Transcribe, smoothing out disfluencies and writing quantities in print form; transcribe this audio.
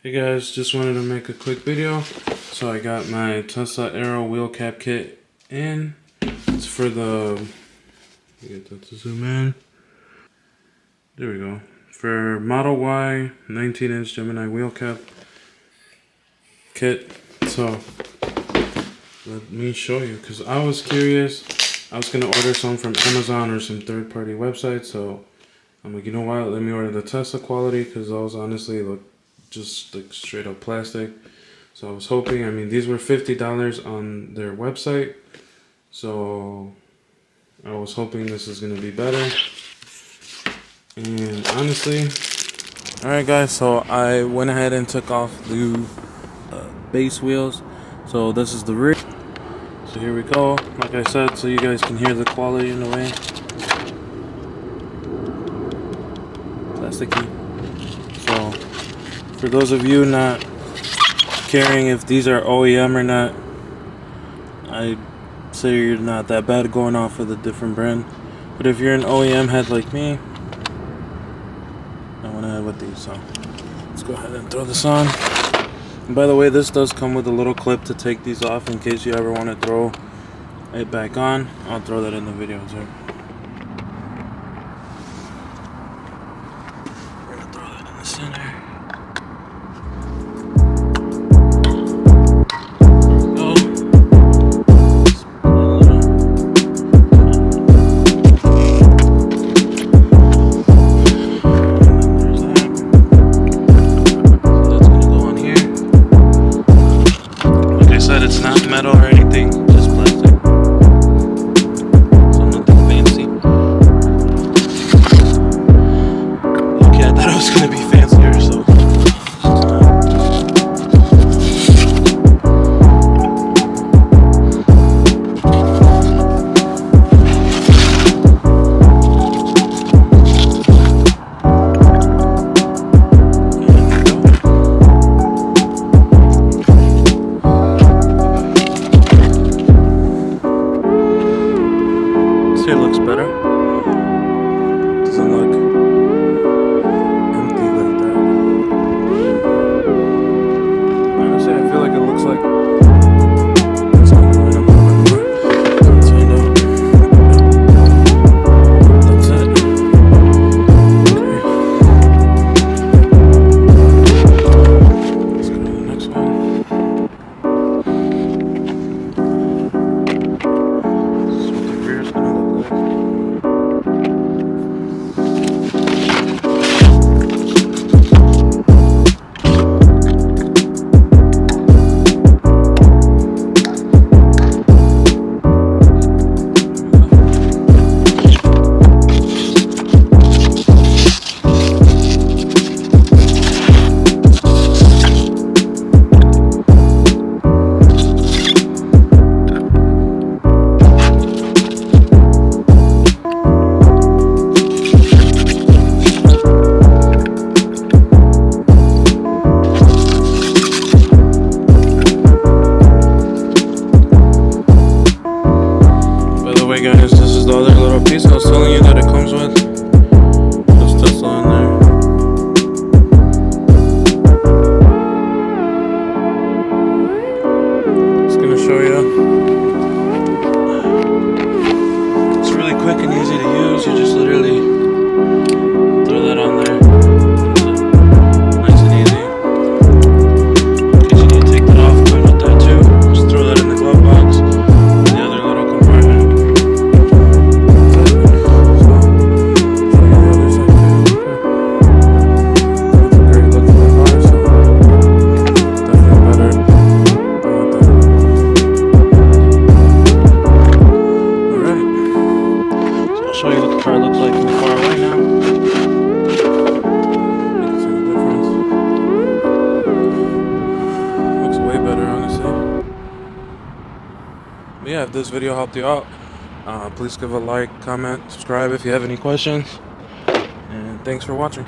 Hey guys, just wanted to make a quick video. So I got my Tesla Aero wheel cap kit in. It's for the, get that to zoom in. There we go. For Model Y 19-inch Gemini wheel cap kit. So let me show you, because I was curious. I was gonna order some from Amazon or some third-party website. So I'm like, you know what? Let me order the Tesla quality, because those honestly look just like straight up plastic. So I was hoping, I mean, these were $50 on their website, so I was hoping this is gonna be better. And honestly, alright guys, so I went ahead and took off the base wheels. So this is the rear. So here we go, like I said, so you guys can hear the quality in the way. Plasticky. So for those of you not caring if these are OEM or not, I say you're not that bad going off with a different brand. But if you're an OEM head like me, I went ahead with these. So let's go ahead and throw this on. And by the way, this does come with a little clip to take these off in case you ever want to throw it back on. I'll throw that in the video too. We're gonna throw that in the center. It's not metal or anything, just plastic. So nothing fancy. Okay, I thought it was gonna be fancier, so. It looks better. Doesn't look empty like that. Honestly, I feel like it looks like it's going to run a little bit more. Let's find out. That's it. Okay. Let's go to the next one. Guys, this is the other little piece I was telling you that it comes with. Just Tesla in there. Just gonna show you. It's really quick and easy to use. You just literally throw that on there. Nice and easy. In case you need to take that off, good with that too. Just throw that in the glove box. The other little compartment. Show you what the car looks like from far away now. You can see the difference. Looks way better, honestly. But yeah, if this video helped you out, please give a like, comment, subscribe if you have any questions. And thanks for watching.